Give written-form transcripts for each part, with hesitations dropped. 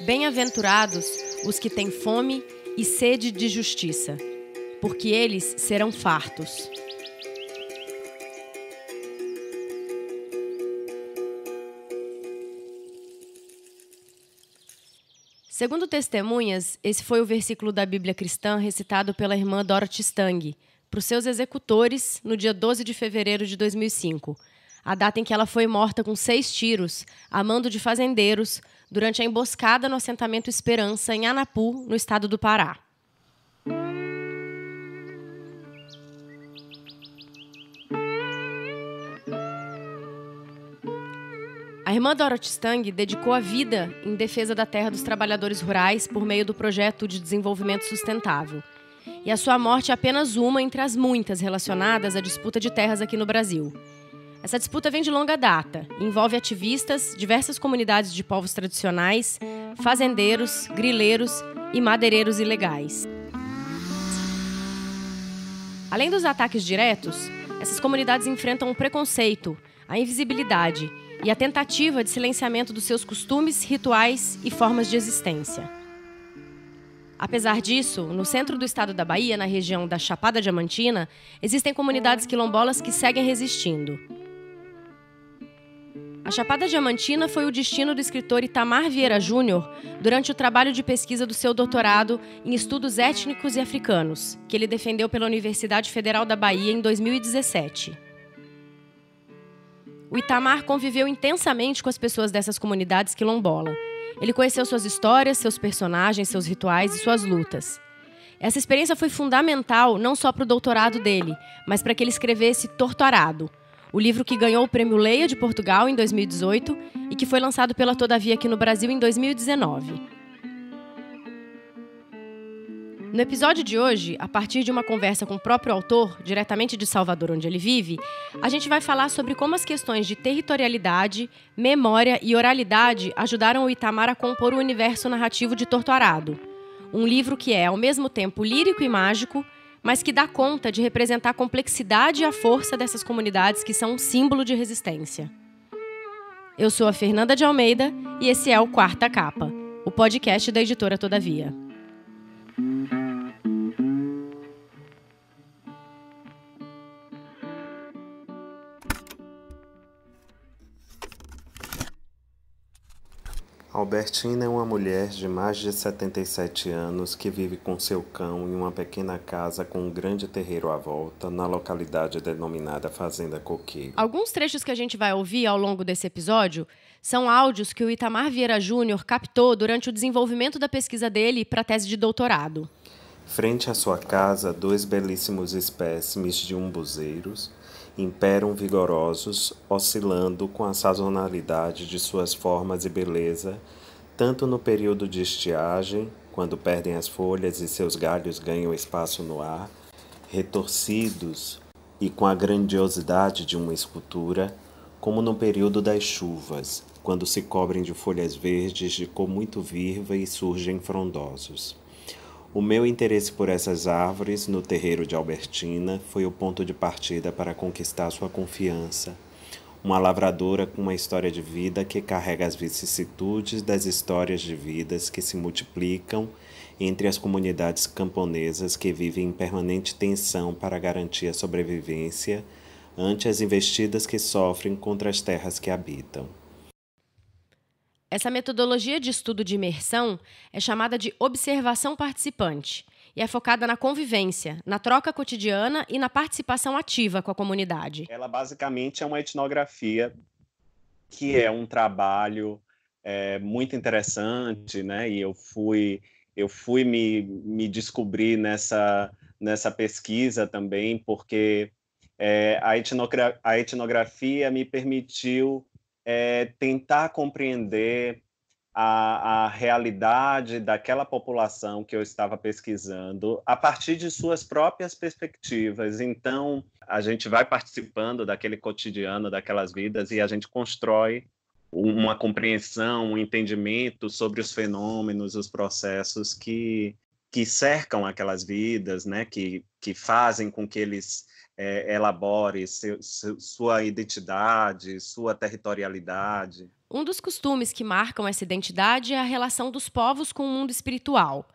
Bem-aventurados os que têm fome e sede de justiça, porque eles serão fartos. Segundo testemunhas, esse foi o versículo da Bíblia cristã recitado pela irmã Dorothy Stang para os seus executores no dia 12 de fevereiro de 2005, a data em que ela foi morta com 6 tiros, a mando de fazendeiros, durante a emboscada no assentamento Esperança, em Anapu, no estado do Pará. A irmã Dorothy Stang dedicou a vida em defesa da terra dos trabalhadores rurais por meio do projeto de desenvolvimento sustentável. E a sua morte é apenas uma entre as muitas relacionadas à disputa de terras aqui no Brasil. Essa disputa vem de longa data e envolve ativistas, diversas comunidades de povos tradicionais, fazendeiros, grileiros e madeireiros ilegais. Além dos ataques diretos, essas comunidades enfrentam o preconceito, a invisibilidade e a tentativa de silenciamento dos seus costumes, rituais e formas de existência. Apesar disso, no centro do estado da Bahia, na região da Chapada Diamantina, existem comunidades quilombolas que seguem resistindo. A Chapada Diamantina foi o destino do escritor Itamar Vieira Júnior durante o trabalho de pesquisa do seu doutorado em estudos étnicos e africanos, que ele defendeu pela Universidade Federal da Bahia em 2017. O Itamar conviveu intensamente com as pessoas dessas comunidades quilombola. Ele conheceu suas histórias, seus personagens, seus rituais e suas lutas. Essa experiência foi fundamental não só para o doutorado dele, mas para que ele escrevesse Torturado, o livro que ganhou o Prêmio Leia de Portugal em 2018 e que foi lançado pela Todavia aqui no Brasil em 2019. No episódio de hoje, a partir de uma conversa com o próprio autor, diretamente de Salvador, onde ele vive, a gente vai falar sobre como as questões de territorialidade, memória e oralidade ajudaram o Itamar a compor o universo narrativo de Torturado, um livro que é, ao mesmo tempo, lírico e mágico, mas que dá conta de representar a complexidade e a força dessas comunidades que são um símbolo de resistência. Eu sou a Fernanda de Almeida e esse é o Quarta Capa, o podcast da editora Todavia. Albertina é uma mulher de mais de 77 anos que vive com seu cão em uma pequena casa com um grande terreiro à volta, na localidade denominada Fazenda Coqueiro. Alguns trechos que a gente vai ouvir ao longo desse episódio são áudios que o Itamar Vieira Júnior captou durante o desenvolvimento da pesquisa dele para a tese de doutorado. Frente à sua casa, 2 belíssimos espécimes de umbuzeiros imperam vigorosos, oscilando com a sazonalidade de suas formas e beleza, tanto no período de estiagem, quando perdem as folhas e seus galhos ganham espaço no ar, retorcidos e com a grandiosidade de uma escultura, como no período das chuvas, quando se cobrem de folhas verdes de cor muito viva e surgem frondosos. O meu interesse por essas árvores no terreiro de Albertina foi o ponto de partida para conquistar sua confiança. Uma lavradora com uma história de vida que carrega as vicissitudes das histórias de vidas que se multiplicam entre as comunidades camponesas que vivem em permanente tensão para garantir a sobrevivência ante as investidas que sofrem contra as terras que habitam. Essa metodologia de estudo de imersão é chamada de observação participante e é focada na convivência, na troca cotidiana e na participação ativa com a comunidade. Ela basicamente é uma etnografia que é um trabalho muito interessante, né? E eu fui me descobrir nessa pesquisa também, porque a etnografia me permitiu tentar compreender a realidade daquela população que eu estava pesquisando a partir de suas próprias perspectivas. Então, a gente vai participando daquele cotidiano, daquelas vidas, e a gente constrói uma compreensão, um entendimento sobre os fenômenos, os processos que que cercam aquelas vidas, né, que fazem com que eles elaborem sua identidade, sua territorialidade. Um dos costumes que marcam essa identidade é a relação dos povos com o mundo espiritual.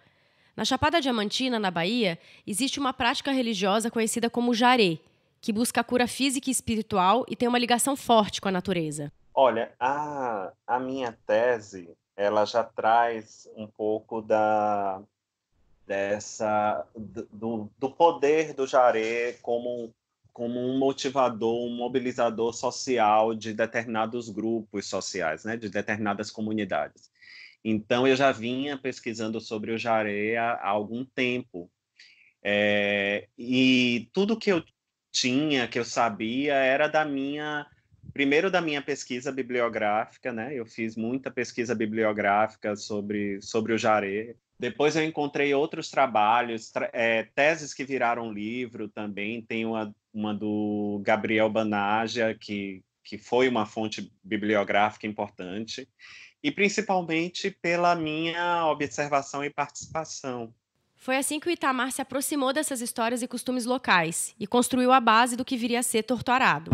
Na Chapada Diamantina, na Bahia, existe uma prática religiosa conhecida como jaré, que busca a cura física e espiritual e tem uma ligação forte com a natureza. Olha, a minha tese, ela já traz um pouco do poder do jaré como um motivador, um mobilizador social de determinados grupos sociais, né, de determinadas comunidades. Então, eu já vinha pesquisando sobre o jaré há algum tempo. E tudo que eu tinha, que eu sabia, era primeiro da minha pesquisa bibliográfica, né? Eu fiz muita pesquisa bibliográfica sobre o jaré. Depois eu encontrei outros trabalhos, teses que viraram livro também. Tem uma do Gabriel Banaglia, que foi uma fonte bibliográfica importante, e principalmente pela minha observação e participação. Foi assim que o Itamar se aproximou dessas histórias e costumes locais e construiu a base do que viria a ser Torturado.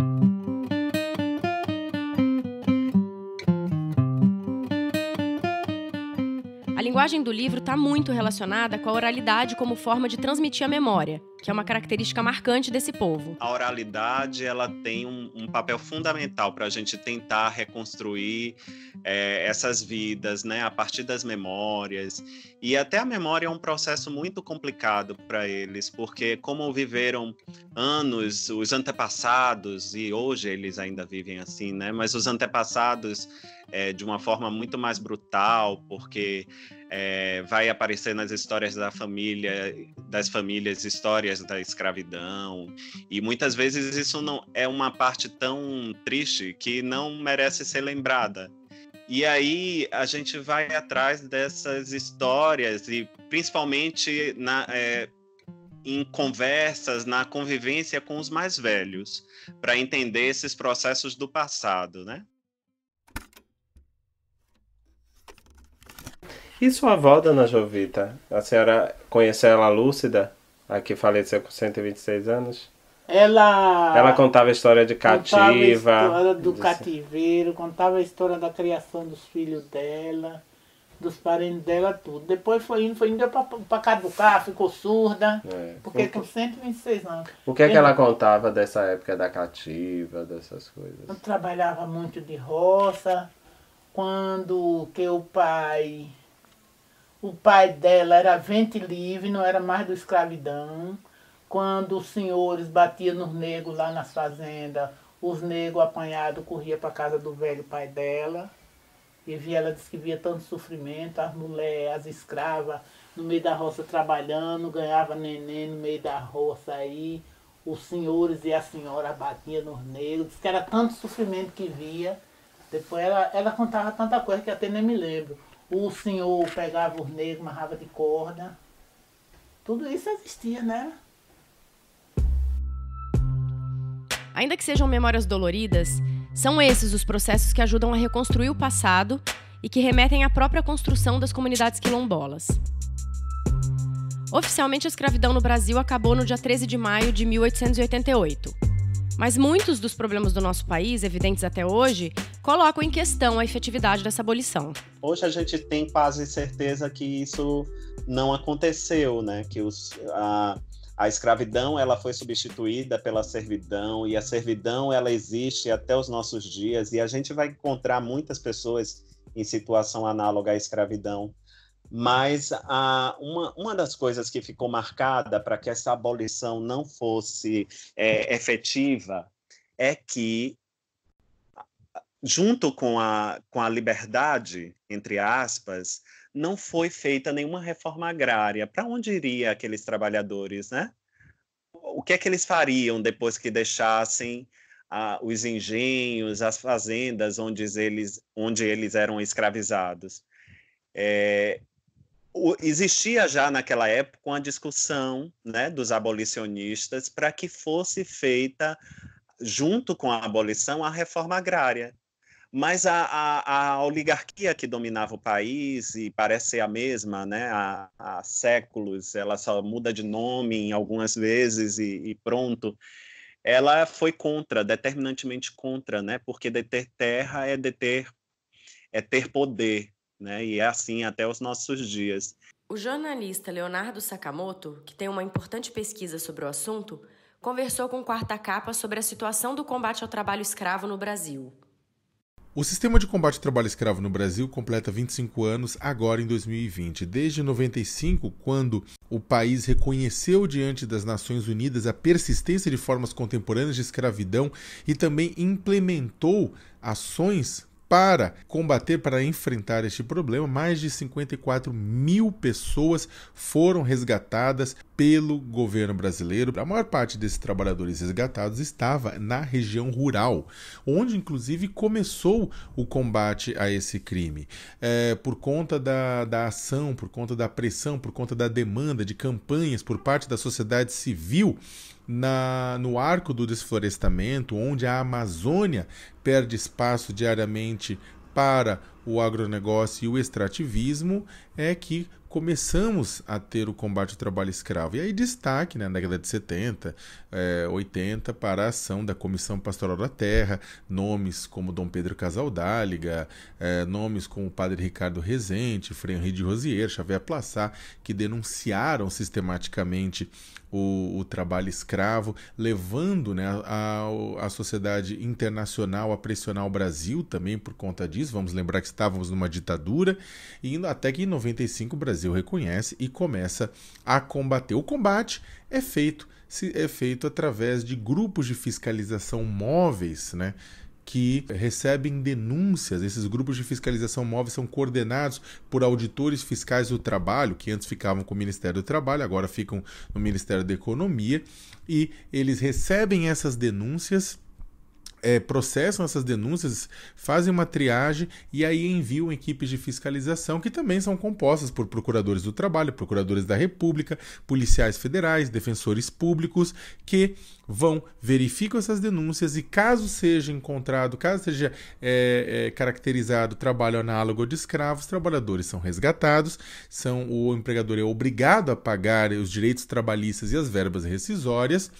A linguagem do livro está muito relacionada com a oralidade como forma de transmitir a memória, que é uma característica marcante desse povo. A oralidade, ela tem um papel fundamental para a gente tentar reconstruir essas vidas, né, a partir das memórias. E até a memória é um processo muito complicado para eles, porque como viveram anos, os antepassados, e hoje eles ainda vivem assim, né, mas os antepassados de uma forma muito mais brutal, porque vai aparecer nas histórias das famílias, histórias da escravidão, e muitas vezes isso não é uma parte tão triste que não merece ser lembrada. E aí a gente vai atrás dessas histórias, e principalmente em conversas, na convivência com os mais velhos, para entender esses processos do passado, né? E sua avó, dona Jovita? A senhora conheceu ela lúcida? A que faleceu com 126 anos? Ela contava a história de cativa. Contava a história do cativeiro, contava a história da criação dos filhos dela, dos parentes dela, tudo. Depois foi indo pra caducar, ficou surda, porque com 126 anos. O que é que ela contava dessa época da cativa, dessas coisas? Eu trabalhava muito de roça, quando que o pai dela era vente livre, não era mais do escravidão. Quando os senhores batiam nos negros lá nas fazendas, os negros apanhados corriam para casa do velho pai dela. E ela disse que via tanto sofrimento, as mulheres, as escravas, no meio da roça trabalhando, ganhava neném no meio da roça aí. Os senhores e as senhoras batiam nos negros, disse que era tanto sofrimento que via. Depois ela contava tanta coisa que até nem me lembro. O senhor pegava os negros, amarrava de corda. Tudo isso existia, né? Ainda que sejam memórias doloridas, são esses os processos que ajudam a reconstruir o passado e que remetem à própria construção das comunidades quilombolas. Oficialmente, a escravidão no Brasil acabou no dia 13 de maio de 1888. Mas muitos dos problemas do nosso país, evidentes até hoje, colocam em questão a efetividade dessa abolição. Hoje a gente tem quase certeza que isso não aconteceu, né? Que a escravidão ela foi substituída pela servidão, e a servidão ela existe até os nossos dias, e a gente vai encontrar muitas pessoas em situação análoga à escravidão. Mas uma das coisas que ficou marcada para que essa abolição não fosse efetiva é que, junto com a liberdade, entre aspas, não foi feita nenhuma reforma agrária. Para onde iriam aqueles trabalhadores, né? O que é que eles fariam depois que deixassem os engenhos, as fazendas onde eles eram escravizados? Existia já naquela época uma discussão, né, dos abolicionistas para que fosse feita, junto com a abolição, a reforma agrária. Mas a oligarquia que dominava o país, e parece ser a mesma, né, há séculos, ela só muda de nome em algumas vezes e pronto, ela foi contra, determinantemente contra, né, porque deter terra é ter poder, né, e é assim até os nossos dias. O jornalista Leonardo Sakamoto, que tem uma importante pesquisa sobre o assunto, conversou com o Quarta Capa sobre a situação do combate ao trabalho escravo no Brasil. O sistema de combate ao trabalho escravo no Brasil completa 25 anos agora em 2020. Desde 95, quando o país reconheceu diante das Nações Unidas a persistência de formas contemporâneas de escravidão e também implementou ações para combater, para enfrentar este problema, mais de 54 mil pessoas foram resgatadas pelo governo brasileiro. A maior parte desses trabalhadores resgatados estava na região rural, onde inclusive começou o combate a esse crime. Por conta da ação, por conta da pressão, por conta da demanda de campanhas por parte da sociedade civil, no arco do desflorestamento, onde a Amazônia perde espaço diariamente para o agronegócio e o extrativismo, é que começamos a ter o combate ao trabalho escravo. E aí destaque, né, na década de 70, 80, para a ação da Comissão Pastoral da Terra, nomes como Dom Pedro Casaldáliga, nomes como o Padre Ricardo Rezende, Frei Henri de Rosier, Xavier Plassat, que denunciaram sistematicamente o trabalho escravo, levando, né, a sociedade internacional a pressionar o Brasil também por conta disso. Vamos lembrar que estávamos numa ditadura, e até que em 95 o Brasil reconhece e começa a combater. O combate é feito através de grupos de fiscalização móveis, né, que recebem denúncias. Esses grupos de fiscalização móveis são coordenados por auditores fiscais do trabalho, que antes ficavam com o Ministério do Trabalho, agora ficam no Ministério da Economia, e eles recebem essas denúncias, processam essas denúncias, fazem uma triagem e aí enviam equipes de fiscalização que também são compostas por procuradores do trabalho, procuradores da República, policiais federais, defensores públicos, que verificam essas denúncias e caso seja caracterizado trabalho análogo de escravos, os trabalhadores são resgatados, o empregador é obrigado a pagar os direitos trabalhistas e as verbas rescisórias,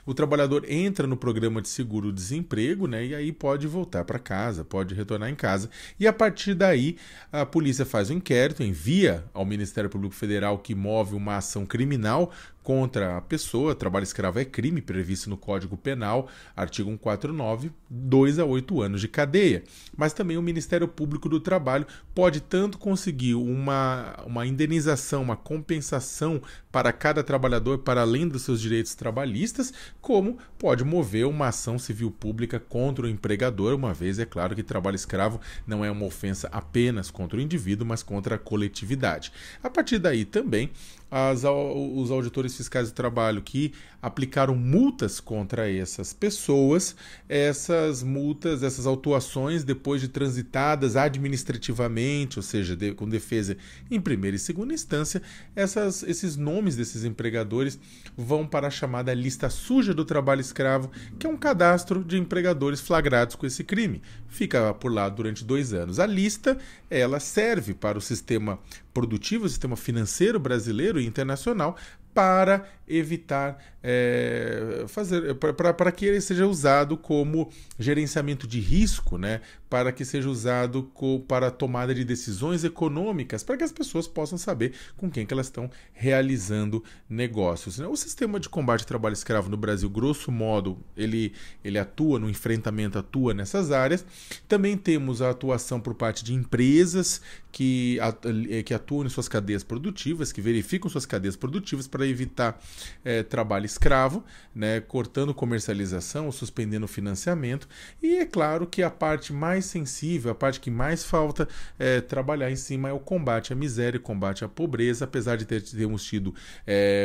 o trabalhador entra no programa de seguro-desemprego, né, e aí pode voltar para casa, pode retornar em casa, e a partir daí a polícia faz um inquérito, envia ao Ministério Público Federal, que move uma ação criminal contra a pessoa. Trabalho escravo é crime previsto no Código Penal, artigo 149, 2 a 8 anos de cadeia. Mas também o Ministério Público do Trabalho pode tanto conseguir uma indenização, uma compensação para cada trabalhador, para além dos seus direitos trabalhistas, como pode mover uma ação civil pública contra o empregador, uma vez, é claro, que trabalho escravo não é uma ofensa apenas contra o indivíduo, mas contra a coletividade. A partir daí também, os auditores fiscais do trabalho que aplicaram multas contra essas pessoas, essas multas, essas autuações, depois de transitadas administrativamente, ou seja, com defesa em primeira e segunda instância, esses nomes desses empregadores vão para a chamada lista suja do trabalho escravo, que é um cadastro de empregadores flagrados com esse crime. Fica por lá durante 2 anos. A lista, ela serve para o sistema produtivo, o sistema financeiro brasileiro e internacional, para evitar para que ele seja usado como gerenciamento de risco, né? Para que seja usado para a tomada de decisões econômicas, para que as pessoas possam saber com quem que elas estão realizando negócios, né? O sistema de combate ao trabalho escravo no Brasil, grosso modo, ele atua no enfrentamento, atua nessas áreas. Também temos a atuação por parte de empresas que atuam em suas cadeias produtivas, que verificam suas cadeias produtivas para evitar trabalho escravo, né, cortando comercialização ou suspendendo o financiamento. E é claro que a parte mais sensível, a parte que mais falta trabalhar em cima é o combate à miséria, o combate à pobreza. Apesar de termos tido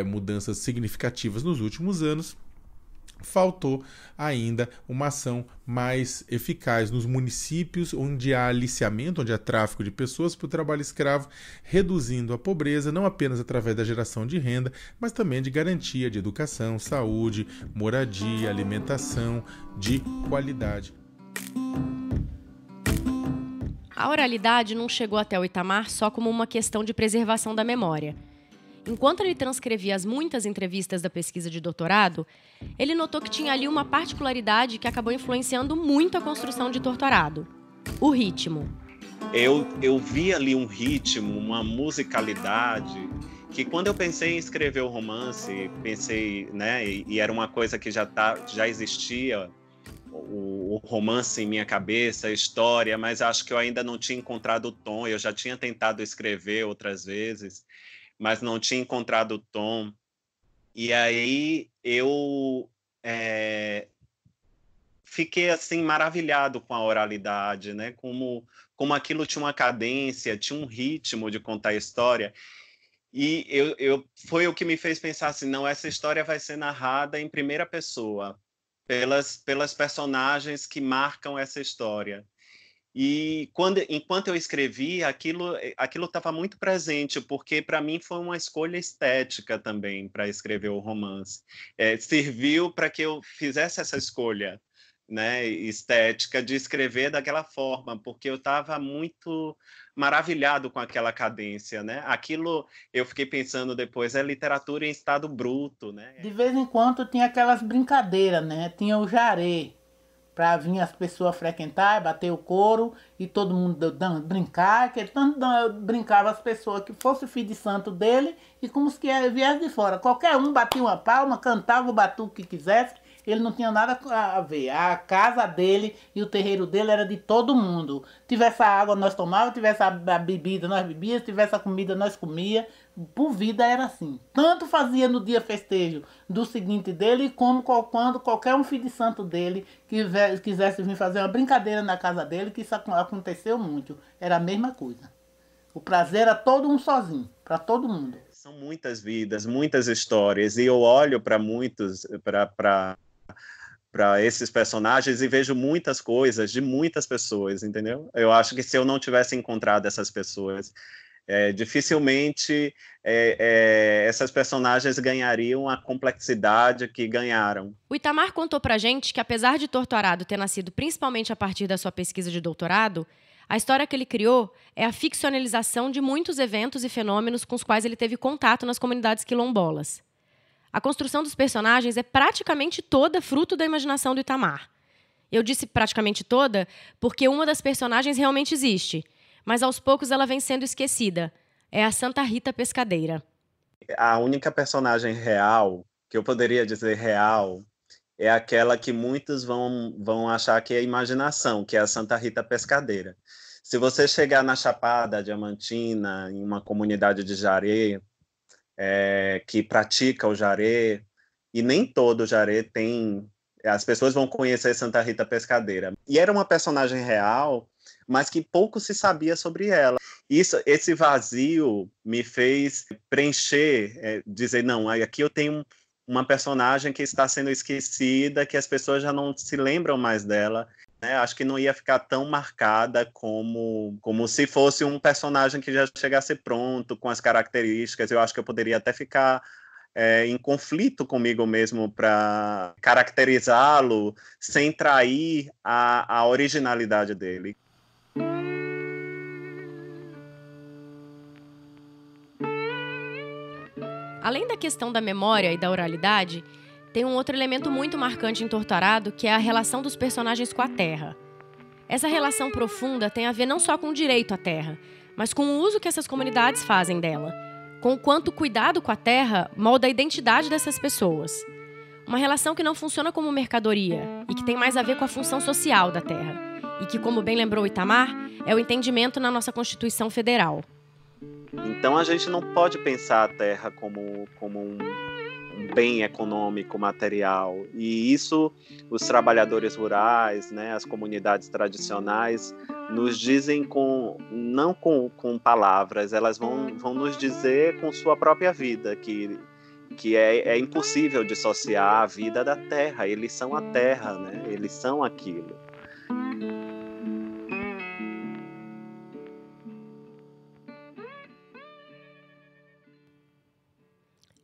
mudanças significativas nos últimos anos, faltou ainda uma ação mais eficaz nos municípios onde há aliciamento, onde há tráfico de pessoas para o trabalho escravo, reduzindo a pobreza, não apenas através da geração de renda, mas também de garantia de educação, saúde, moradia, alimentação de qualidade. A oralidade não chegou até o Itamar só como uma questão de preservação da memória. Enquanto ele transcrevia as muitas entrevistas da pesquisa de doutorado, ele notou que tinha ali uma particularidade que acabou influenciando muito a construção de Torturado: o ritmo. Eu vi ali um ritmo, uma musicalidade, que quando eu pensei em escrever o romance, pensei, né, e era uma coisa que já existia, o romance em minha cabeça, a história, mas acho que eu ainda não tinha encontrado o tom. Eu já tinha tentado escrever outras vezes, mas não tinha encontrado o tom. E aí eu fiquei assim maravilhado com a oralidade, né? Como aquilo tinha uma cadência, tinha um ritmo de contar a história. E foi o que me fez pensar assim, não, essa história vai ser narrada em primeira pessoa, pelas personagens que marcam essa história. E enquanto eu escrevi, aquilo estava muito presente, porque para mim foi uma escolha estética também para escrever o romance. Serviu para que eu fizesse essa escolha, né, estética de escrever daquela forma, porque eu estava muito maravilhado com aquela cadência, né? Aquilo, eu fiquei pensando depois, é literatura em estado bruto, né? De vez em quando tinha aquelas brincadeiras, né? Tinha o jaré, para vir as pessoas frequentar, bater o coro e todo mundo brincar, que ele tanto brincava as pessoas que fosse o filho de santo dele e como se viesse de fora. Qualquer um batia uma palma, cantava o batuque que quisesse, ele não tinha nada a ver. A casa dele e o terreiro dele era de todo mundo. Tivesse a água, nós tomávamos, tivesse a bebida, nós bebíamos, tivesse a comida, nós comíamos. Por vida era assim. Tanto fazia no dia festejo do seguinte dele, como quando qualquer um filho de santo dele quisesse vir fazer uma brincadeira na casa dele, que isso aconteceu muito. Era a mesma coisa. O prazer era todo um sozinho, para todo mundo. São muitas vidas, muitas histórias, e eu olho para muitos, para esses personagens e vejo muitas coisas de muitas pessoas, entendeu? Eu acho que se eu não tivesse encontrado essas pessoas, dificilmente essas personagens ganhariam a complexidade que ganharam. O Itamar contou pra gente que, apesar de Torturado ter nascido principalmente a partir da sua pesquisa de doutorado, a história que ele criou é a ficcionalização de muitos eventos e fenômenos com os quais ele teve contato nas comunidades quilombolas. A construção dos personagens é praticamente toda fruto da imaginação do Itamar. Eu disse praticamente toda porque uma das personagens realmente existe, mas aos poucos ela vem sendo esquecida. É a Santa Rita Pescadeira. A única personagem real, que eu poderia dizer real, é aquela que muitos vão achar que é imaginação, que é a Santa Rita Pescadeira. Se você chegar na Chapada Diamantina, em uma comunidade de jaré, que pratica o jaré, e nem todo jaré tem... As pessoas vão conhecer Santa Rita Pescadeira. E era uma personagem real, mas que pouco se sabia sobre ela. Esse vazio me fez preencher, dizer, não, aqui eu tenho uma personagem que está sendo esquecida, que as pessoas já não se lembram mais dela. Né? Acho que não ia ficar tão marcada como se fosse um personagem que já chegasse pronto, com as características. Eu acho que eu poderia até ficar em conflito comigo mesmo para caracterizá-lo sem trair a originalidade dele. Além da questão da memória e da oralidade, tem um outro elemento muito marcante em Torturado, que é a relação dos personagens com a terra. Essa relação profunda tem a ver não só com o direito à terra, mas com o uso que essas comunidades fazem dela, com o quanto o cuidado com a terra molda a identidade dessas pessoas. Uma relação que não funciona como mercadoria e que tem mais a ver com a função social da terra, e que, como bem lembrou Itamar, é o entendimento na nossa Constituição Federal. Então a gente não pode pensar a terra como um bem econômico, material. E isso os trabalhadores rurais, né, as comunidades tradicionais, nos dizem não com palavras, elas vão nos dizer com sua própria vida, que é impossível dissociar a vida da terra. Eles são a terra, né? Eles são aquilo.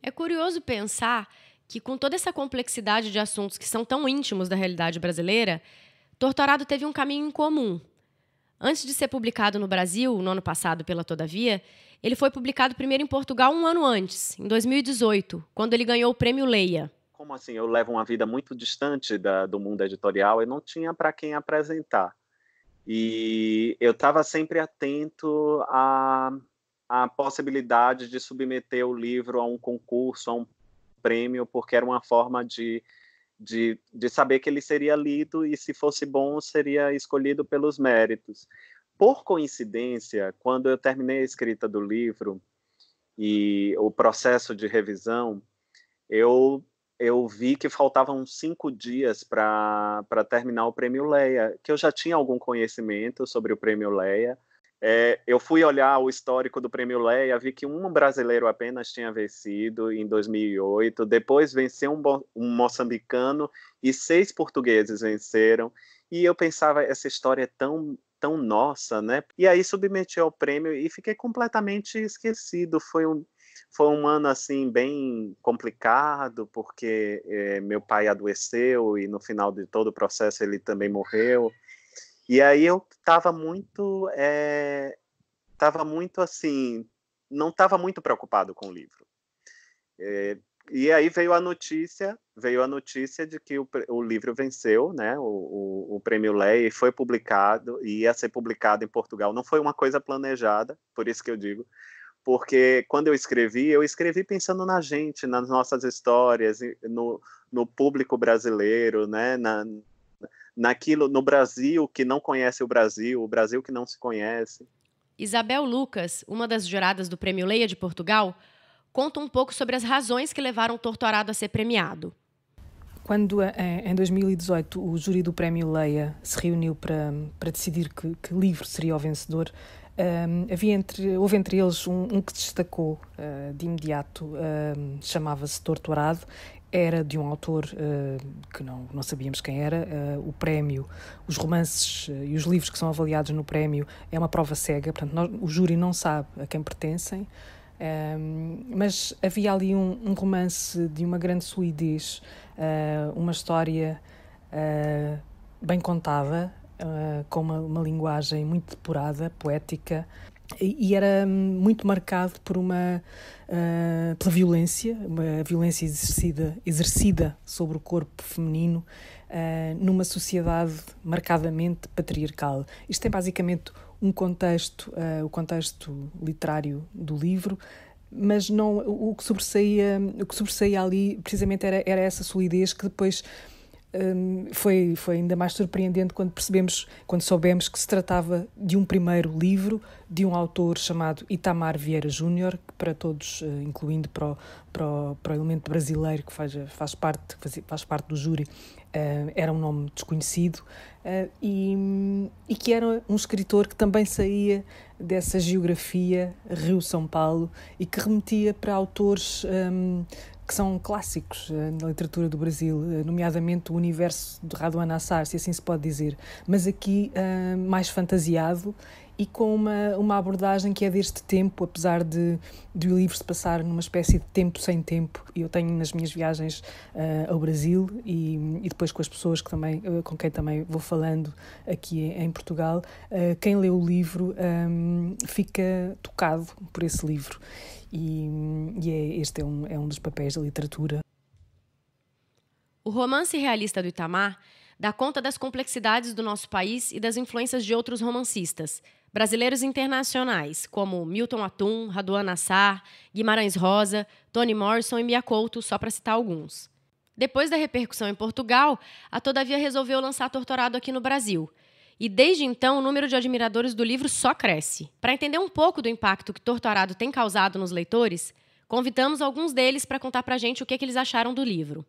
É curioso pensar que, com toda essa complexidade de assuntos que são tão íntimos da realidade brasileira, Torturado teve um caminho em comum. Antes de ser publicado no Brasil, no ano passado, pela Todavia, ele foi publicado primeiro em Portugal um ano antes, em 2018, quando ele ganhou o Prêmio Leia. Como assim? Eu levo uma vida muito distante do mundo editorial e não tinha para quem apresentar. E eu estava sempre atento à possibilidade de submeter o livro a um concurso, a um prêmio, porque era uma forma de saber que ele seria lido e, se fosse bom, seria escolhido pelos méritos. Por coincidência, quando eu terminei a escrita do livro e o processo de revisão, eu vi que faltavam 5 dias para terminar o Prêmio Leia, que eu já tinha algum conhecimento sobre o Prêmio Leia. Eu fui olhar o histórico do Prêmio Leia, vi que um brasileiro apenas tinha vencido em 2008, depois venceu um moçambicano e 6 portugueses venceram, e eu pensava, essa história é tão nossa, né? E aí submeti ao prêmio e fiquei completamente esquecido. Foi um ano assim bem complicado, porque meu pai adoeceu e no final de todo o processo ele também morreu. E aí eu estava muito assim, não estava muito preocupado com o livro. E aí veio a notícia de que o livro venceu, né? O Prêmio Leia, e foi publicado, e ia ser publicado em Portugal. Não foi uma coisa planejada, por isso que eu digo, porque quando eu escrevi pensando na gente, nas nossas histórias, no público brasileiro, né? No Brasil que não conhece o Brasil que não se conhece. Isabel Lucas, uma das juradas do Prêmio Leia de Portugal, conta um pouco sobre as razões que levaram o Torturado a ser premiado. Quando, em 2018, o júri do Prémio Leia se reuniu para decidir que livro seria o vencedor, houve entre eles um que destacou de imediato, chamava-se Torturado, era de um autor que não sabíamos quem era. O prémio, os romances e os livros que são avaliados no prémio é uma prova cega, portanto o júri não sabe a quem pertencem. Mas havia ali um romance de uma grande solidez, uma história bem contada, com uma linguagem muito depurada, poética, e era muito marcado pela violência, uma violência exercida sobre o corpo feminino numa sociedade marcadamente patriarcal. Isto é basicamente o contexto literário do livro, mas não, o que sobressaía ali precisamente era essa solidez, que depois foi ainda mais surpreendente quando soubemos que se tratava de um primeiro livro de um autor chamado Itamar Vieira Júnior, que para todos, incluindo para o elemento brasileiro que faz parte do júri, era um nome desconhecido, e que era um escritor que também saía dessa geografia Rio-São Paulo e que remetia para autores que são clássicos na literatura do Brasil, nomeadamente o universo de Raduan Assar, se assim se pode dizer, mas aqui mais fantasiado e com uma abordagem que é deste tempo, apesar de o livro se passar numa espécie de tempo sem tempo. Eu tenho nas minhas viagens ao Brasil e depois com as pessoas com quem também vou falando aqui em Portugal, quem lê o livro fica tocado por esse livro. Este é um dos papéis da literatura. O romance realista do Itamar dá conta das complexidades do nosso país e das influências de outros romancistas, brasileiros e internacionais, como Milton Atum, Raduan Assar, Guimarães Rosa, Toni Morrison e Mia Couto, só para citar alguns. Depois da repercussão em Portugal, a Todavia resolveu lançar Torturado aqui no Brasil. E desde então, o número de admiradores do livro só cresce. Para entender um pouco do impacto que Torturado tem causado nos leitores, convidamos alguns deles para contar para a gente o que eles acharam do livro.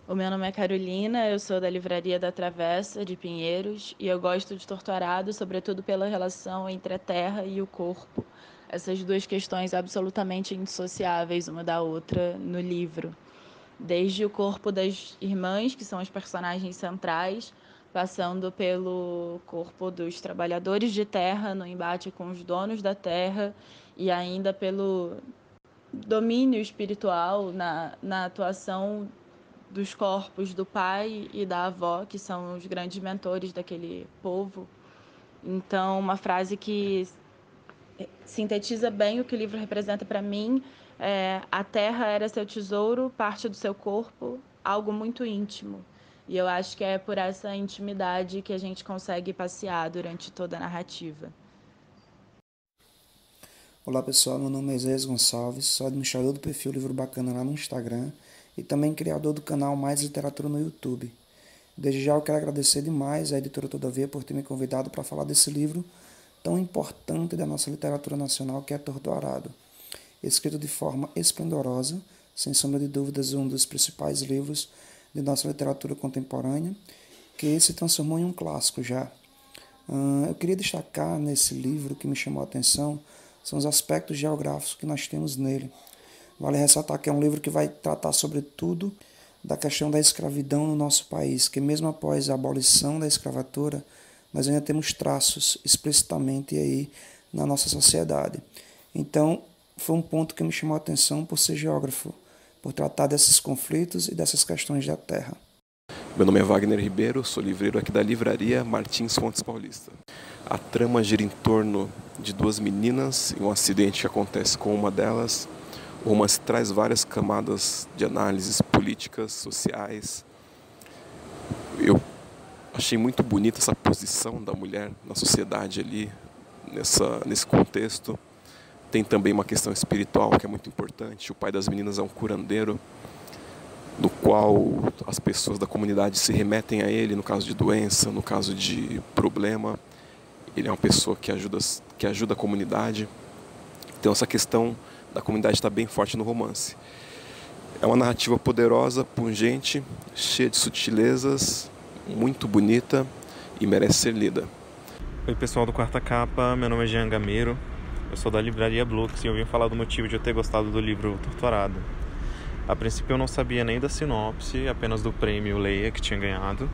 O meu nome é Carolina, eu sou da Livraria da Travessa, de Pinheiros, e eu gosto de Torturado, sobretudo pela relação entre a terra e o corpo. Essas duas questões absolutamente indissociáveis uma da outra no livro. Desde o corpo das irmãs, que são os personagens centrais, passando pelo corpo dos trabalhadores de terra no embate com os donos da terra e ainda pelo domínio espiritual na atuação dos corpos do pai e da avó, que são os grandes mentores daquele povo. Então, uma frase que sintetiza bem o que o livro representa para mim é: a terra era seu tesouro, parte do seu corpo, algo muito íntimo. E eu acho que é por essa intimidade que a gente consegue passear durante toda a narrativa. Olá pessoal, meu nome é Isaías Gonçalves, sou administrador do perfil Livro Bacana lá no Instagram e também criador do canal Mais Literatura no YouTube. Desde já eu quero agradecer demais à editora Todavia por ter me convidado para falar desse livro tão importante da nossa literatura nacional, que é Torturado. Escrito de forma esplendorosa, sem sombra de dúvidas um dos principais livros de nossa literatura contemporânea, que se transformou em um clássico já. Eu queria destacar nesse livro que me chamou a atenção são os aspectos geográficos que nós temos nele. Vale ressaltar que é um livro que vai tratar sobretudo da questão da escravidão no nosso país, que mesmo após a abolição da escravatura, nós ainda temos traços explicitamente aí na nossa sociedade. Então, foi um ponto que me chamou a atenção por ser geógrafo, por tratar desses conflitos e dessas questões da terra. Meu nome é Wagner Ribeiro, sou livreiro aqui da livraria Martins Fontes Paulista. A trama gira em torno de duas meninas e um acidente que acontece com uma delas. O romance traz várias camadas de análises políticas, sociais. Eu achei muito bonita essa posição da mulher na sociedade ali, nesse contexto. Tem também uma questão espiritual que é muito importante. O pai das meninas é um curandeiro, no qual as pessoas da comunidade se remetem a ele no caso de doença, no caso de problema. Ele é uma pessoa que ajuda a comunidade. Então essa questão da comunidade está bem forte no romance. É uma narrativa poderosa, pungente, cheia de sutilezas, muito bonita e merece ser lida. Oi pessoal do Quarta Capa, meu nome é Jean Gameiro, eu sou da livraria Blux e eu vim falar do motivo de eu ter gostado do livro Torturado. A princípio eu não sabia nem da sinopse, apenas do prêmio Leia que tinha ganhado.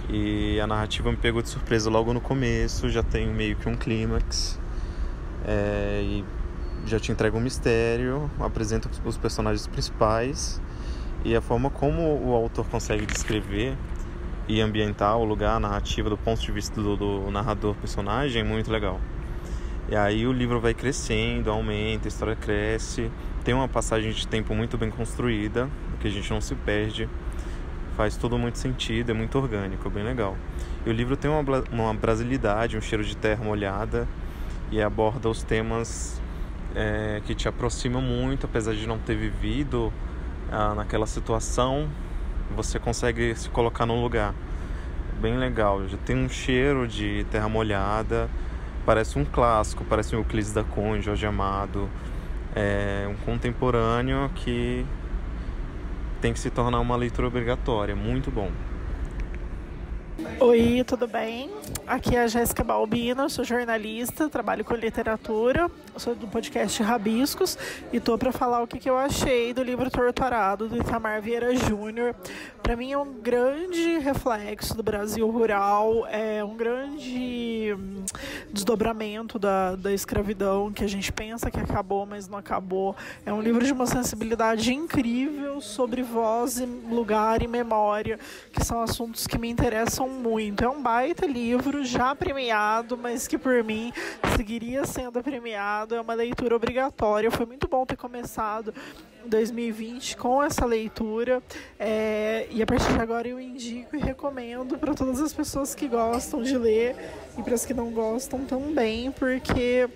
E a narrativa me pegou de surpresa logo no começo, já tem meio que um clímax. E já te entrega um mistério, apresenta os personagens principais. E a forma como o autor consegue descrever e ambientar o lugar, a narrativa do ponto de vista do narrador personagem é muito legal. E aí o livro vai crescendo, aumenta, a história cresce. Tem uma passagem de tempo muito bem construída, que a gente não se perde. Faz tudo muito sentido, é muito orgânico, é bem legal. E o livro tem uma brasilidade, um cheiro de terra molhada e aborda os temas que te aproximam muito, apesar de não ter vivido naquela situação, você consegue se colocar no lugar. Bem legal, já tem um cheiro de terra molhada, parece um clássico, parece um Euclides da Cunha, Jorge Amado, um contemporâneo que tem que se tornar uma leitura obrigatória, muito bom. Oi, tudo bem? Aqui é a Jéssica Balbino, sou jornalista, trabalho com literatura, sou do podcast Rabiscos e tô para falar o que eu achei do livro Torturado, do Itamar Vieira Júnior. Para mim é um grande reflexo do Brasil rural, é um grande desdobramento da escravidão, que a gente pensa que acabou, mas não acabou. É um livro de uma sensibilidade incrível sobre voz, lugar e memória, que são assuntos que me interessam muito. É um baita livro, já premiado, mas que por mim seguiria sendo premiado. É uma leitura obrigatória. Foi muito bom ter começado em 2020 com essa leitura, e a partir de agora eu indico e recomendo para todas as pessoas que gostam de ler e para as que não gostam também, porque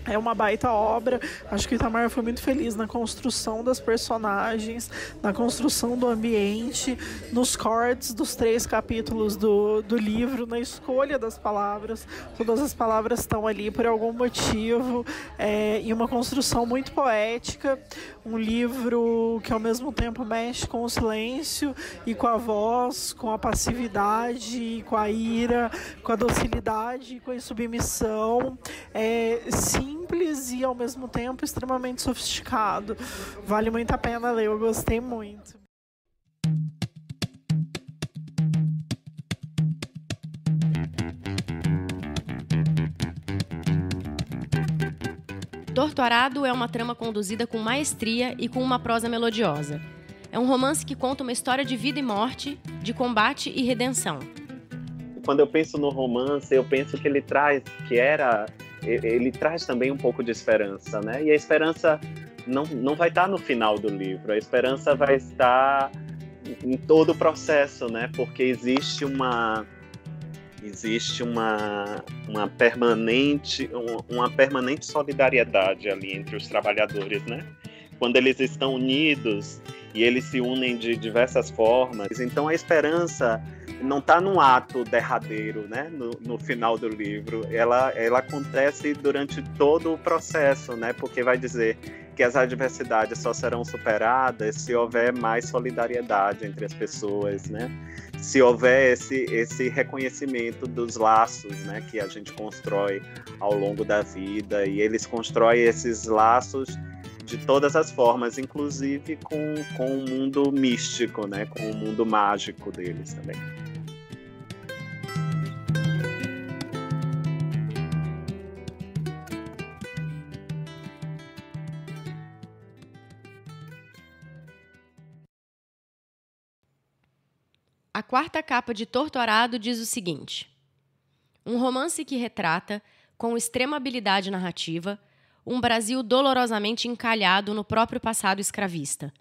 é uma baita obra. Acho que o Itamar foi muito feliz na construção das personagens, na construção do ambiente, nos cortes dos 3 capítulos do livro, na escolha das palavras. Todas as palavras estão ali por algum motivo, e uma construção muito poética. Um livro que ao mesmo tempo mexe com o silêncio e com a voz, com a passividade, com a ira, com a docilidade, com a submissão. Simples e ao mesmo tempo extremamente sofisticado. Vale muito a pena ler, eu gostei muito. Torturado é uma trama conduzida com maestria e com uma prosa melodiosa. É um romance que conta uma história de vida e morte, de combate e redenção. quando eu penso no romance, eu penso que ele traz também um pouco de esperança, né? E a esperança não vai estar no final do livro, a esperança vai estar em todo o processo, né? Porque existe uma permanente solidariedade ali entre os trabalhadores, né? Quando eles estão unidos e eles se unem de diversas formas. Então a esperança não está num ato derradeiro, né? No final do livro. Ela acontece durante todo o processo, né? Porque vai dizer que as adversidades só serão superadas se houver mais solidariedade entre as pessoas, né? Se houver esse reconhecimento dos laços, né? Que a gente constrói ao longo da vida. E eles constroem esses laços de todas as formas, inclusive com o mundo místico, né? Com o mundo mágico deles também. A quarta capa de Torturado diz o seguinte: um romance que retrata, com extrema habilidade narrativa, um Brasil dolorosamente encalhado no próprio passado escravista.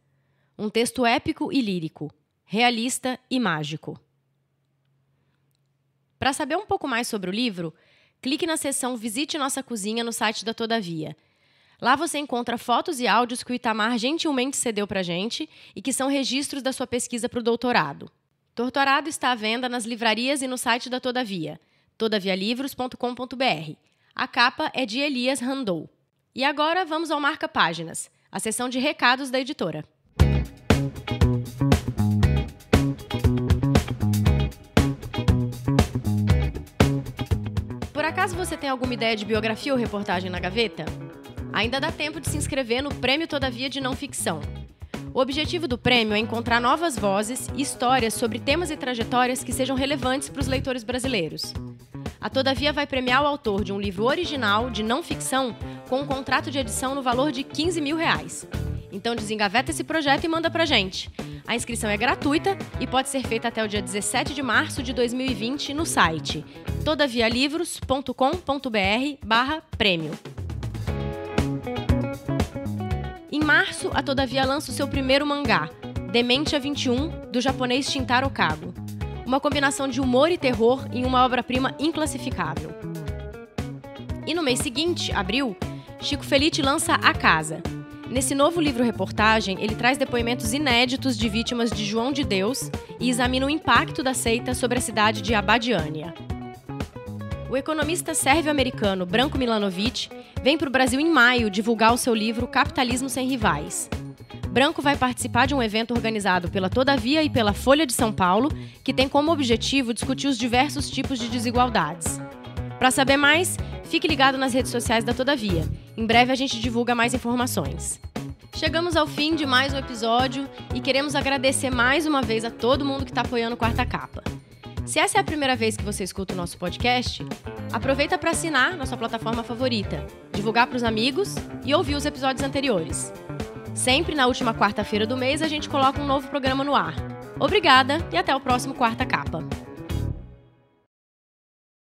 Um texto épico e lírico, realista e mágico. Para saber um pouco mais sobre o livro, clique na seção Visite Nossa Cozinha no site da Todavia. Lá você encontra fotos e áudios que o Itamar gentilmente cedeu para a gente e que são registros da sua pesquisa para o doutorado. Torturado está à venda nas livrarias e no site da Todavia, todavialivros.com.br. A capa é de Elias Randou. E agora vamos ao Marca Páginas, a seção de recados da editora. Por acaso você tem alguma ideia de biografia ou reportagem na gaveta? Ainda dá tempo de se inscrever no Prêmio Todavia de Não Ficção. O objetivo do prêmio é encontrar novas vozes e histórias sobre temas e trajetórias que sejam relevantes para os leitores brasileiros. A Todavia vai premiar o autor de um livro original de não ficção com um contrato de edição no valor de R$15 mil. Então desengaveta esse projeto e manda pra gente. A inscrição é gratuita e pode ser feita até o dia 17 de março de 2020 no site todavialivros.com.br/prêmio. Em março, a Todavia lança o seu primeiro mangá, Dementia 21, do japonês Shintaro Kago. Uma combinação de humor e terror em uma obra-prima inclassificável. E no mês seguinte, abril, Chico Felitti lança A Casa. Nesse novo livro-reportagem, ele traz depoimentos inéditos de vítimas de João de Deus e examina o impacto da seita sobre a cidade de Abadiânia. O economista sérvio-americano Branko Milanovic vem para o Brasil em maio divulgar o seu livro Capitalismo Sem Rivais. Branko vai participar de um evento organizado pela Todavia e pela Folha de São Paulo, que tem como objetivo discutir os diversos tipos de desigualdades. Para saber mais, fique ligado nas redes sociais da Todavia. Em breve a gente divulga mais informações. Chegamos ao fim de mais um episódio e queremos agradecer mais uma vez a todo mundo que está apoiando o Quarta Capa. Se essa é a primeira vez que você escuta o nosso podcast, aproveita para assinar na sua plataforma favorita, divulgar para os amigos e ouvir os episódios anteriores. Sempre na última quarta-feira do mês a gente coloca um novo programa no ar. Obrigada e até o próximo Quarta Capa.